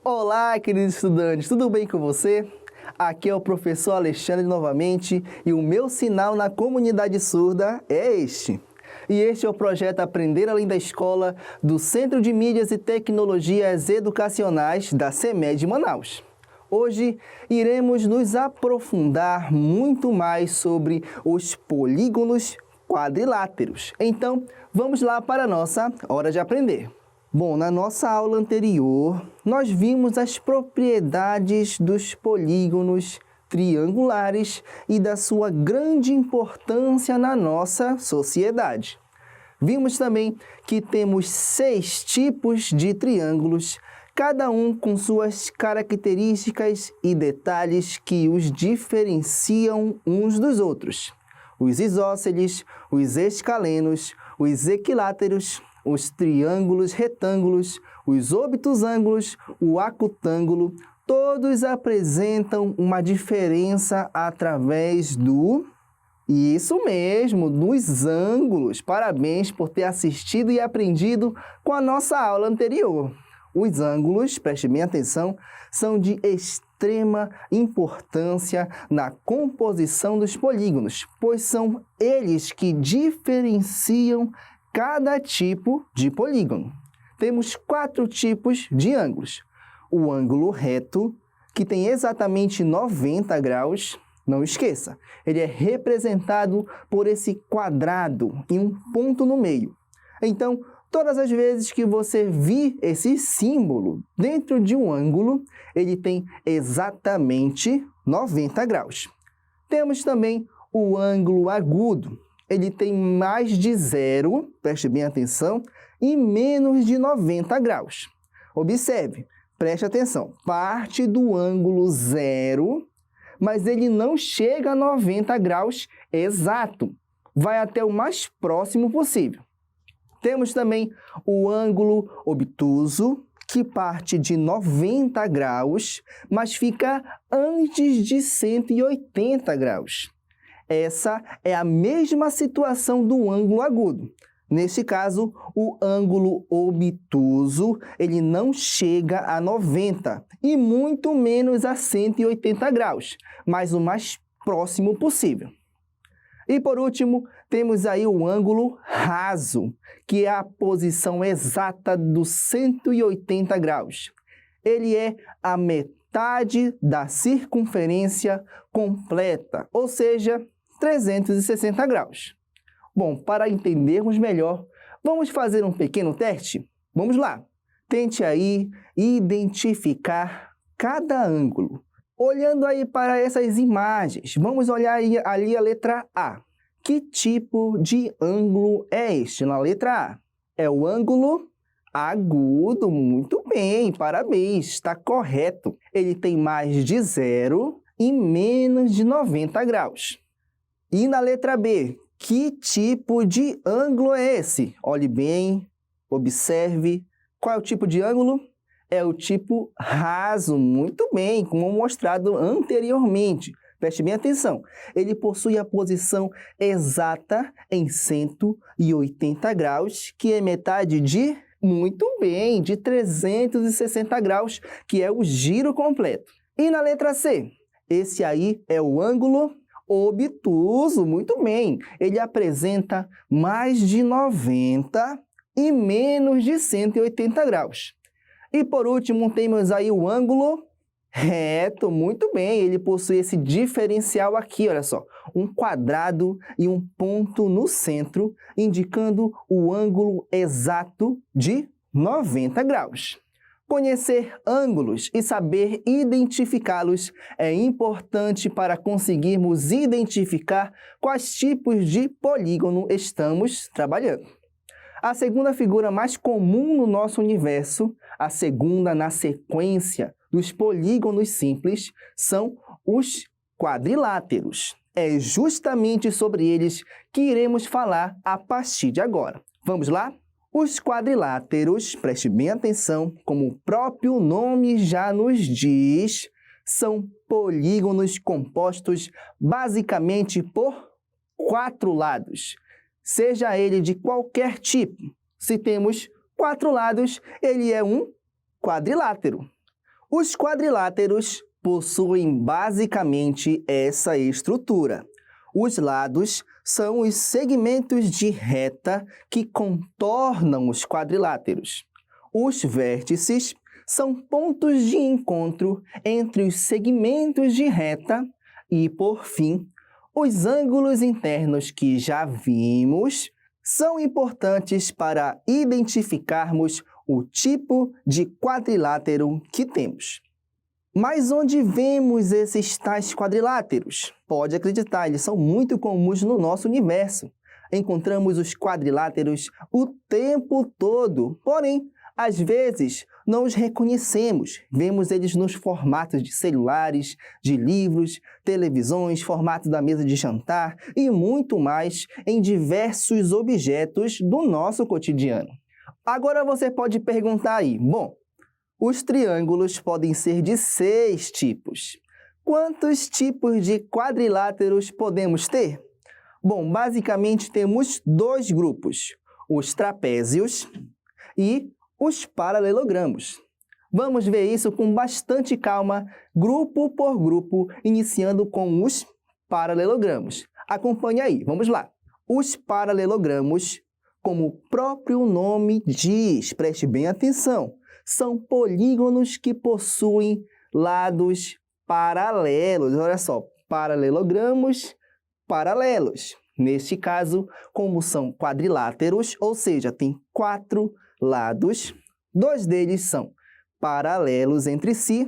Olá, queridos estudantes, tudo bem com você? Aqui é o professor Alexandre novamente e o meu sinal na comunidade surda é este. E este é o projeto Aprender Além da Escola do Centro de Mídias e Tecnologias Educacionais da CEMED Manaus. Hoje iremos nos aprofundar muito mais sobre os polígonos quadriláteros. Então, vamos lá para a nossa hora de aprender. Bom, na nossa aula anterior, nós vimos as propriedades dos polígonos triangulares e da sua grande importância na nossa sociedade. Vimos também que temos 6 tipos de triângulos, cada um com suas características e detalhes que os diferenciam uns dos outros. Os isósceles, os escalenos, os equiláteros, os triângulos retângulos, os obtusângulos, o acutângulo, todos apresentam uma diferença através do... Isso mesmo, dos ângulos. Parabéns por ter assistido e aprendido com a nossa aula anterior. Os ângulos, preste bem atenção, são de extrema importância na composição dos polígonos, pois são eles que diferenciam cada tipo de polígono. Temos 4 tipos de ângulos. O ângulo reto, que tem exatamente 90 graus, não esqueça, ele é representado por esse quadrado e um ponto no meio. Então, todas as vezes que você vir esse símbolo dentro de um ângulo, ele tem exatamente 90 graus. Temos também o ângulo agudo. Ele tem mais de 0, preste bem atenção, e menos de 90 graus. Observe, preste atenção, parte do ângulo 0, mas ele não chega a 90 graus exato, vai até o mais próximo possível. Temos também o ângulo obtuso, que parte de 90 graus, mas fica antes de 180 graus. Essa é a mesma situação do ângulo agudo. Neste caso, o ângulo obtuso, ele não chega a 90 e muito menos a 180 graus, mas o mais próximo possível. E por último, temos aí o ângulo raso, que é a posição exata dos 180 graus. Ele é a metade da circunferência completa, ou seja, 360 graus. Bom, para entendermos melhor, vamos fazer um pequeno teste? Vamos lá! Tente aí identificar cada ângulo. Olhando aí para essas imagens, vamos olhar aí, ali a letra A. Que tipo de ângulo é este na letra A? É o ângulo agudo. Muito bem, parabéns, está correto. Ele tem mais de 0 e menos de 90 graus. E na letra B, que tipo de ângulo é esse? Olhe bem, observe. Qual é o tipo de ângulo? É o tipo raso. Muito bem, como mostrado anteriormente. Preste bem atenção. Ele possui a posição exata em 180 graus, que é metade de... Muito bem, de 360 graus, que é o giro completo. E na letra C? Esse aí é o ângulo obtuso. Muito bem, ele apresenta mais de 90 e menos de 180 graus. E por último, temos aí o ângulo reto. Muito bem, ele possui esse diferencial aqui, olha só, um quadrado e um ponto no centro, indicando o ângulo exato de 90 graus. Conhecer ângulos e saber identificá-los é importante para conseguirmos identificar quais tipos de polígono estamos trabalhando. A segunda figura mais comum no nosso universo, a segunda na sequência dos polígonos simples, são os quadriláteros. É justamente sobre eles que iremos falar a partir de agora. Vamos lá? Os quadriláteros, preste bem atenção, como o próprio nome já nos diz, são polígonos compostos basicamente por 4 lados, seja ele de qualquer tipo. Se temos 4 lados, ele é um quadrilátero. Os quadriláteros possuem basicamente essa estrutura. Os lados são os segmentos de reta que contornam os quadriláteros. Os vértices são pontos de encontro entre os segmentos de reta e, por fim, os ângulos internos que já vimos são importantes para identificarmos o tipo de quadrilátero que temos. Mas onde vemos esses tais quadriláteros? Pode acreditar, eles são muito comuns no nosso universo. Encontramos os quadriláteros o tempo todo, porém, às vezes, não os reconhecemos. Vemos eles nos formatos de celulares, de livros, televisões, formato da mesa de jantar e muito mais em diversos objetos do nosso cotidiano. Agora você pode perguntar aí, bom, os triângulos podem ser de 6 tipos. Quantos tipos de quadriláteros podemos ter? Bom, basicamente temos 2 grupos, os trapézios e os paralelogramos. Vamos ver isso com bastante calma, grupo por grupo, iniciando com os paralelogramos. Acompanhe aí, vamos lá. Os paralelogramos, como o próprio nome diz, preste bem atenção, são polígonos que possuem lados paralelos. Olha só, paralelogramos paralelos. Neste caso, como são quadriláteros, ou seja, tem 4 lados, 2 deles são paralelos entre si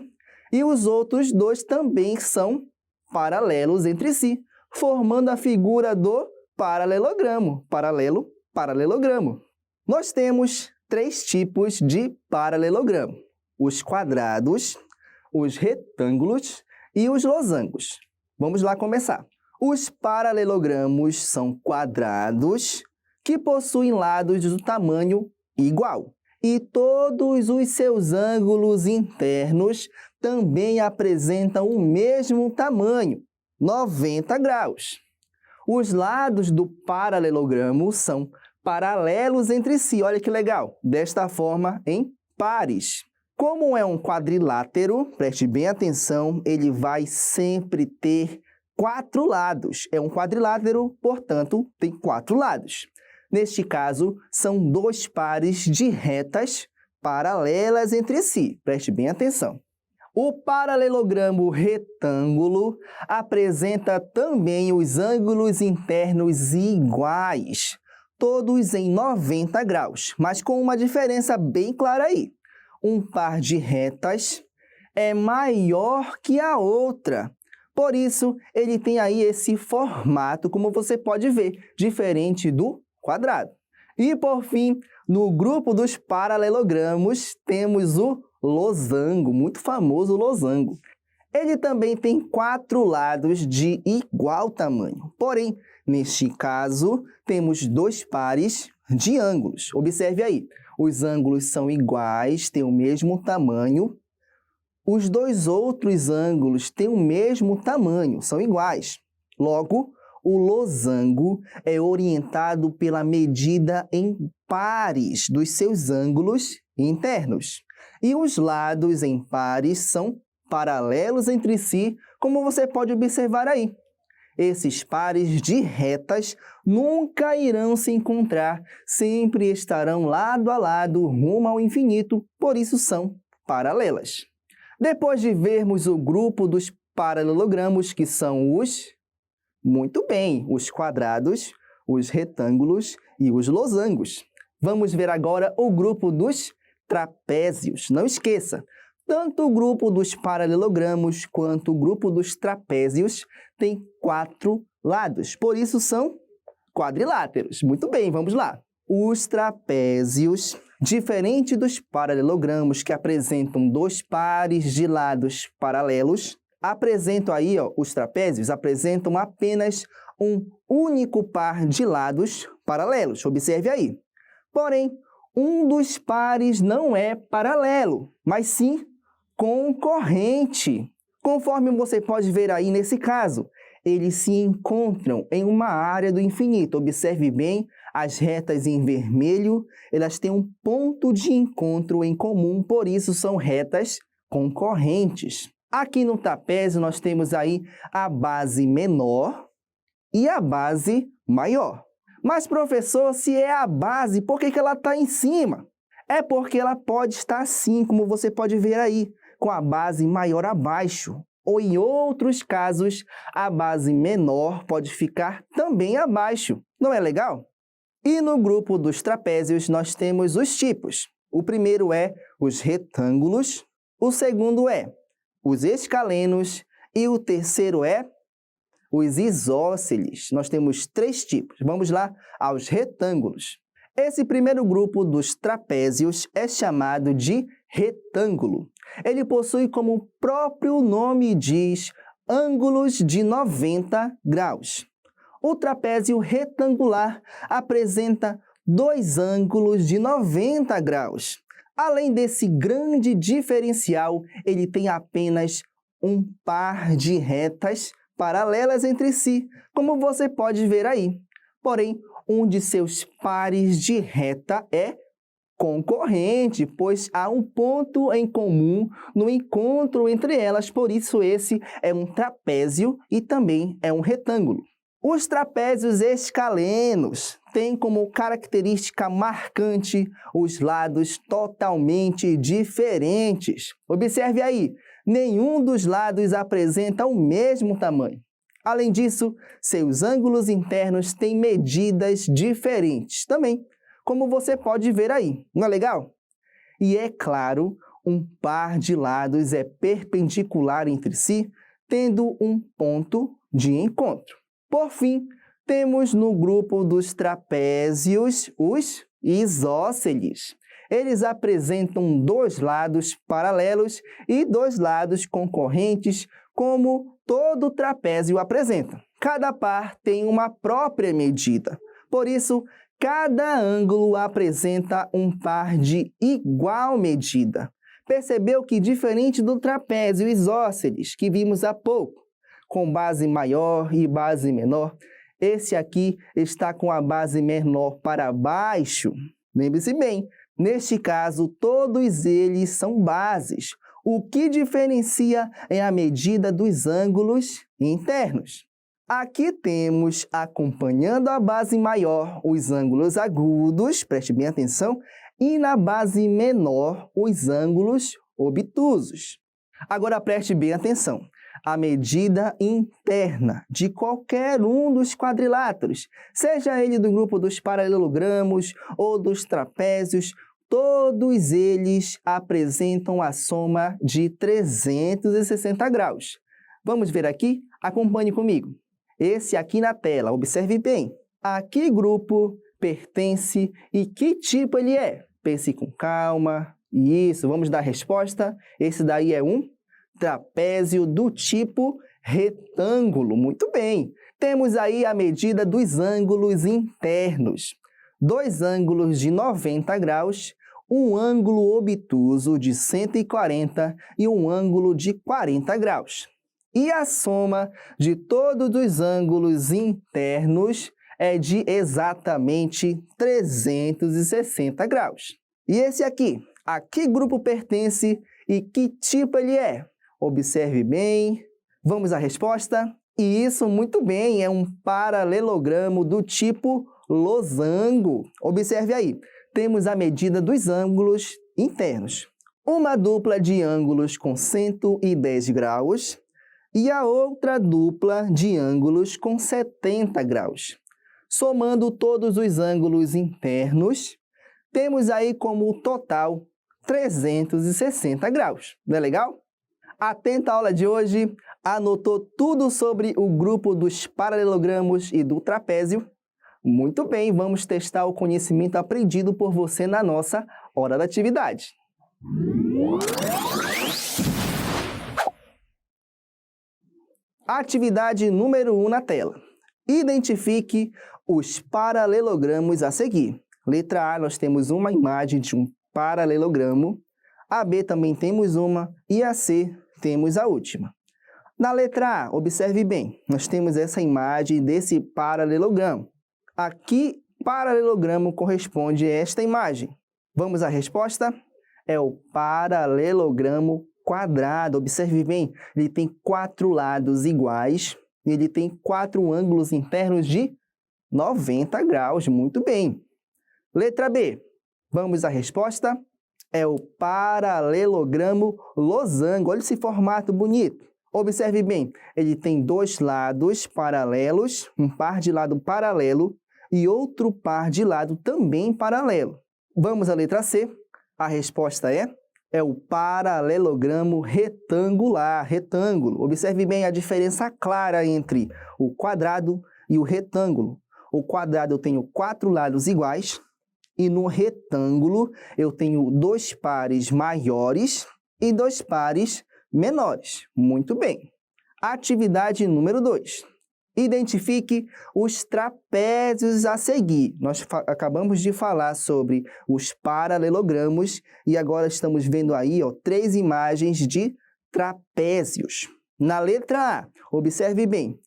e os outros 2 também são paralelos entre si, formando a figura do paralelogramo. Paralelo, paralelogramo. Nós temos 3 tipos de paralelogramo: os quadrados, os retângulos e os losangos. Vamos lá começar. Os paralelogramos são quadrados que possuem lados do tamanho igual e todos os seus ângulos internos também apresentam o mesmo tamanho, 90 graus. Os lados do paralelogramo são paralelos entre si, olha que legal, desta forma em pares. Como é um quadrilátero, preste bem atenção, ele vai sempre ter 4 lados. É um quadrilátero, portanto, tem 4 lados. Neste caso, são 2 pares de retas paralelas entre si, preste bem atenção. O paralelogramo retângulo apresenta também os ângulos internos iguais, todos em 90 graus, mas com uma diferença bem clara aí. Um par de retas é maior que a outra. Por isso, ele tem aí esse formato, como você pode ver, diferente do quadrado. E, por fim, no grupo dos paralelogramos, temos o losango, muito famoso losango. Ele também tem 4 lados de igual tamanho. Porém, neste caso, temos 2 pares de ângulos. Observe aí, os ângulos são iguais, têm o mesmo tamanho. Os 2 outros ângulos têm o mesmo tamanho, são iguais. Logo, o losango é orientado pela medida em pares dos seus ângulos internos. E os lados em pares são paralelos entre si, como você pode observar aí. Esses pares de retas nunca irão se encontrar, sempre estarão lado a lado rumo ao infinito, por isso são paralelas. Depois de vermos o grupo dos paralelogramos, que são muito bem, os quadrados, os retângulos e os losangos. Vamos ver agora o grupo dos trapézios. Não esqueça, tanto o grupo dos paralelogramos quanto o grupo dos trapézios tem 4 lados, por isso são quadriláteros. Muito bem, vamos lá. Os trapézios, diferente dos paralelogramos que apresentam 2 pares de lados paralelos, os trapézios apresentam apenas um único par de lados paralelos. Observe aí. Porém, um dos pares não é paralelo, mas sim concorrente. Conforme você pode ver aí nesse caso, eles se encontram em uma área do infinito. Observe bem, as retas em vermelho, elas têm um ponto de encontro em comum, por isso são retas concorrentes. Aqui no trapézio nós temos aí a base menor e a base maior. Mas, professor, se é a base, por que ela está em cima? É porque ela pode estar assim, como você pode ver aí, com a base maior abaixo. Ou, em outros casos, a base menor pode ficar também abaixo. Não é legal? E no grupo dos trapézios, nós temos os tipos. O primeiro é os retângulos, o segundo é os escalenos e o terceiro é os isósceles. Nós temos 3 tipos. Vamos lá aos retângulos. Esse primeiro grupo dos trapézios é chamado de retângulo. Ele possui, como o próprio nome diz, ângulos de 90 graus. O trapézio retangular apresenta 2 ângulos de 90 graus. Além desse grande diferencial, ele tem apenas um par de retas paralelas entre si, como você pode ver aí. Porém, um de seus pares de reta é concorrente, pois há um ponto em comum no encontro entre elas, por isso esse é um trapézio e também é um retângulo. Os trapézios escalenos têm como característica marcante os lados totalmente diferentes. Observe aí, nenhum dos lados apresenta o mesmo tamanho. Além disso, seus ângulos internos têm medidas diferentes também, como você pode ver aí. Não é legal? E é claro, um par de lados é perpendicular entre si, tendo um ponto de encontro. Por fim, temos no grupo dos trapézios os isósceles. Eles apresentam 2 lados paralelos e 2 lados concorrentes, como todo trapézio apresenta. Cada par tem uma própria medida. Por isso, cada ângulo apresenta um par de igual medida. Percebeu que, diferente do trapézio isósceles que vimos há pouco, com base maior e base menor, esse aqui está com a base menor para baixo. Lembre-se bem, neste caso, todos eles são bases. O que diferencia é a medida dos ângulos internos. Aqui temos, acompanhando a base maior, os ângulos agudos, preste bem atenção, e na base menor, os ângulos obtusos. Agora preste bem atenção. A medida interna de qualquer um dos quadriláteros, seja ele do grupo dos paralelogramos ou dos trapézios, todos eles apresentam a soma de 360 graus. Vamos ver aqui? Acompanhe comigo. Esse aqui na tela, observe bem. A que grupo pertence e que tipo ele é? Pense com calma. Isso, vamos dar a resposta. Esse daí é um trapézio do tipo retângulo. Muito bem. Temos aí a medida dos ângulos internos. 2 ângulos de 90 graus, um ângulo obtuso de 140 e um ângulo de 40 graus. E a soma de todos os ângulos internos é de exatamente 360 graus. E esse aqui, a que grupo pertence e que tipo ele é? Observe bem. Vamos à resposta? E isso, muito bem, é um paralelogramo do tipo losango. Observe aí, temos a medida dos ângulos internos. Uma dupla de ângulos com 110 graus e a outra dupla de ângulos com 70 graus. Somando todos os ângulos internos, temos aí como total 360 graus. Não é legal? Atenta à aula de hoje, anotou tudo sobre o grupo dos paralelogramos e do trapézio? Muito bem, vamos testar o conhecimento aprendido por você na nossa hora da atividade. Atividade número 1 na tela. Identifique os paralelogramos a seguir. Letra A, nós temos uma imagem de um paralelogramo. A B também temos uma e a C temos a última. Na letra A, observe bem, nós temos essa imagem desse paralelogramo. A que paralelogramo corresponde a esta imagem? Vamos à resposta? É o paralelogramo quadrado. Observe bem, ele tem 4 lados iguais, ele tem 4 ângulos internos de 90 graus. Muito bem. Letra B. Vamos à resposta? É o paralelogramo losango. Olha esse formato bonito. Observe bem, ele tem 2 lados paralelos, um par de lado paralelo e outro par de lado também paralelo. Vamos à letra C. A resposta é o paralelogramo retangular, retângulo. Observe bem a diferença clara entre o quadrado e o retângulo. O quadrado eu tenho 4 lados iguais e no retângulo eu tenho 2 pares maiores e 2 pares menores. Muito bem. Atividade número 2. Identifique os trapézios a seguir. Nós acabamos de falar sobre os paralelogramos e agora estamos vendo aí 3 imagens de trapézios. Na letra A, observe bem,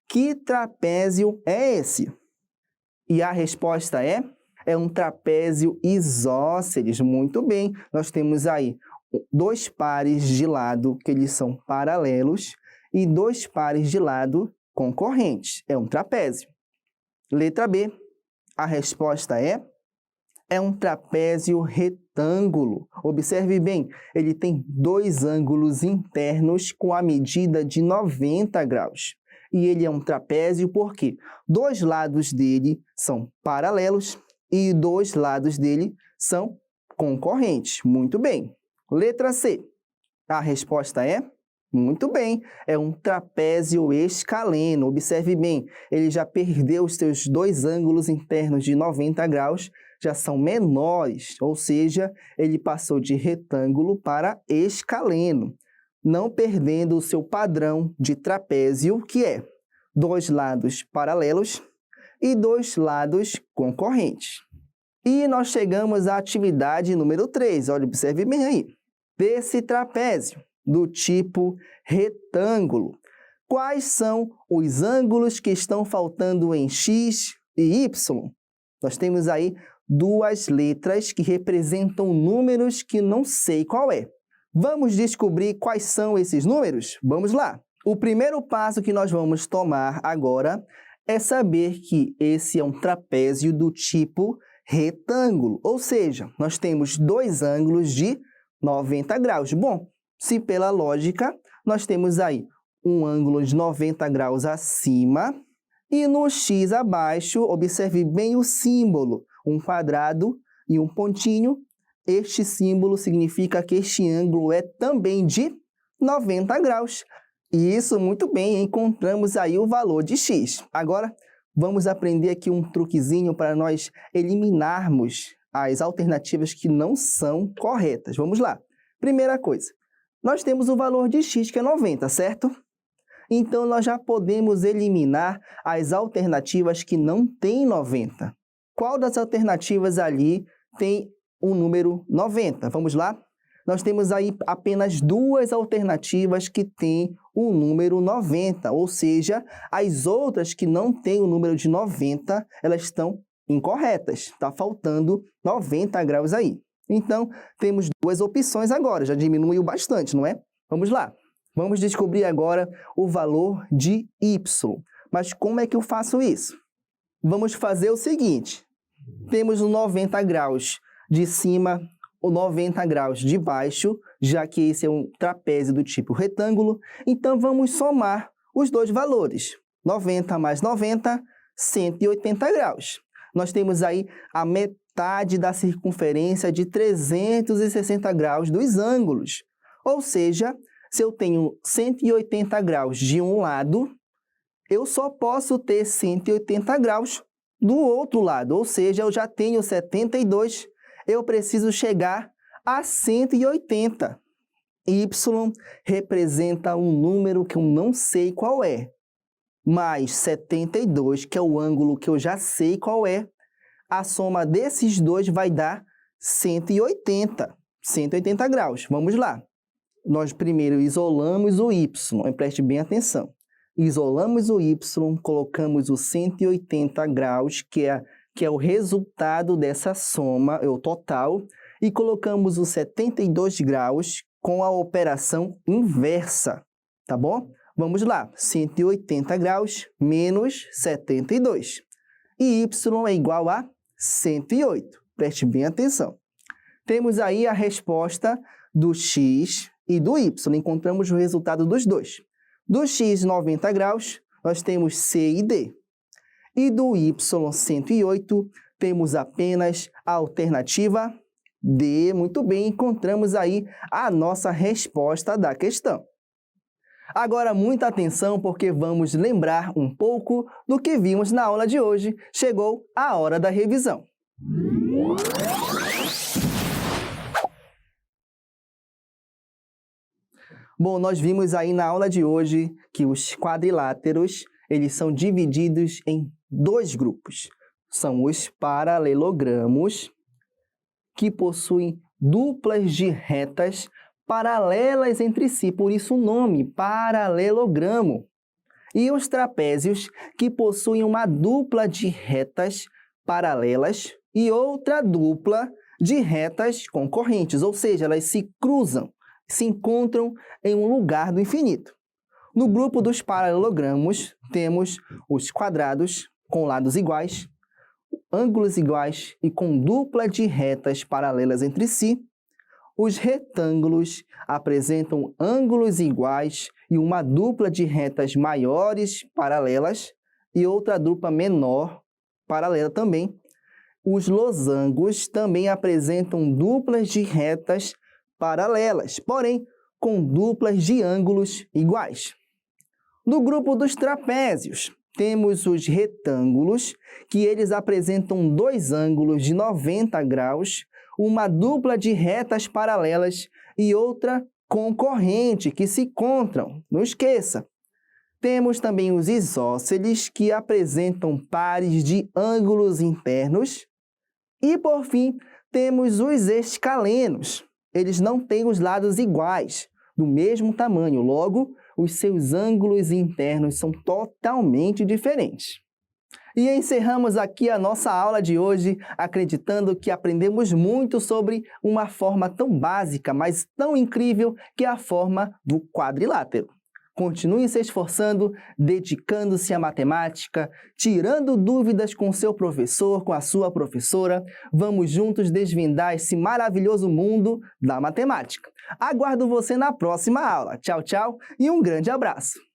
que trapézio é esse? E a resposta é um trapézio isósceles. Muito bem, nós temos aí 2 pares de lado que eles são paralelos e 2 pares de lado concorrentes. É um trapézio. Letra B. A resposta é um trapézio retângulo. Observe bem, ele tem 2 ângulos internos com a medida de 90 graus. E ele é um trapézio porque 2 lados dele são paralelos e 2 lados dele são concorrentes. Muito bem. Letra C. A resposta muito bem, é um trapézio escaleno. Observe bem, ele já perdeu os seus 2 ângulos internos de 90 graus, já são menores, ou seja, ele passou de retângulo para escaleno, não perdendo o seu padrão de trapézio, que é 2 lados paralelos e 2 lados concorrentes. E nós chegamos à atividade número 3. Olha, observe bem aí. Desse trapézio do tipo retângulo, quais são os ângulos que estão faltando em X e Y? Nós temos aí 2 letras que representam números que não sei qual é. Vamos descobrir quais são esses números? Vamos lá! O primeiro passo que nós vamos tomar agora é saber que esse é um trapézio do tipo retângulo, ou seja, nós temos 2 ângulos de 90 graus. Bom, se pela lógica, nós temos aí um ângulo de 90 graus acima e no X abaixo, observe bem o símbolo, um quadrado e um pontinho. Este símbolo significa que este ângulo é também de 90 graus. Isso, muito bem, encontramos aí o valor de X. Agora, vamos aprender aqui um truquezinho para nós eliminarmos as alternativas que não são corretas. Vamos lá. Primeira coisa, nós temos o valor de X, que é 90, certo? Então, nós já podemos eliminar as alternativas que não têm 90. Qual das alternativas ali tem o número 90? Vamos lá? Nós temos aí apenas 2 alternativas que têm o número 90, ou seja, as outras que não têm o número de 90, elas estão incorretas. Está faltando 90 graus aí. Então, temos 2 opções agora, já diminuiu bastante, não é? Vamos lá. Vamos descobrir agora o valor de Y. Mas como é que eu faço isso? Vamos fazer o seguinte. Temos o 90 graus de cima, o 90 graus de baixo, já que esse é um trapézio do tipo retângulo. Então, vamos somar os 2 valores. 90 mais 90, 180 graus. Nós temos aí a metade da circunferência de 360 graus dos ângulos. Ou seja, se eu tenho 180 graus de um lado, eu só posso ter 180 graus do outro lado. Ou seja, eu já tenho 72, eu preciso chegar a 180. Y representa um número que eu não sei qual é, mais 72, que é o ângulo que eu já sei qual é, a soma desses 2 vai dar 180, 180 graus. Vamos lá. Nós primeiro isolamos o Y, preste bem atenção. Isolamos o Y, colocamos o 180 graus, que é o resultado dessa soma, é o total, e colocamos os 72 graus, com a operação inversa, tá bom? Vamos lá, 180 graus menos 72. E y é igual a 108. Preste bem atenção. Temos aí a resposta do x e do y. Encontramos o resultado dos dois. Do x 90 graus, nós temos C e D. E do y 108, temos apenas a alternativa D. Muito bem, encontramos aí a nossa resposta da questão. Agora, muita atenção, porque vamos lembrar um pouco do que vimos na aula de hoje. Chegou a hora da revisão. Bom, nós vimos aí na aula de hoje que os quadriláteros, eles são divididos em dois grupos. São os paralelogramos, que possuem duplas de retas paralelas entre si, por isso o nome, paralelogramo. E os trapézios, que possuem uma dupla de retas paralelas e outra dupla de retas concorrentes, ou seja, elas se cruzam, se encontram em um lugar do infinito. No grupo dos paralelogramos, temos os quadrados com lados iguais, ângulos iguais e com dupla de retas paralelas entre si. Os retângulos apresentam ângulos iguais e uma dupla de retas maiores paralelas e outra dupla menor paralela também. Os losangos também apresentam duplas de retas paralelas, porém com duplas de ângulos iguais. No grupo dos trapézios, temos os retângulos, que eles apresentam dois ângulos de 90 graus, uma dupla de retas paralelas e outra concorrente, que se encontram, não esqueça. Temos também os isósceles, que apresentam pares de ângulos internos. E, por fim, temos os escalenos. Eles não têm os lados iguais, do mesmo tamanho, logo, os seus ângulos internos são totalmente diferentes. E encerramos aqui a nossa aula de hoje, acreditando que aprendemos muito sobre uma forma tão básica, mas tão incrível, que é a forma do quadrilátero. Continue se esforçando, dedicando-se à matemática, tirando dúvidas com seu professor, com a sua professora. Vamos juntos desvendar esse maravilhoso mundo da matemática. Aguardo você na próxima aula. Tchau, tchau e um grande abraço!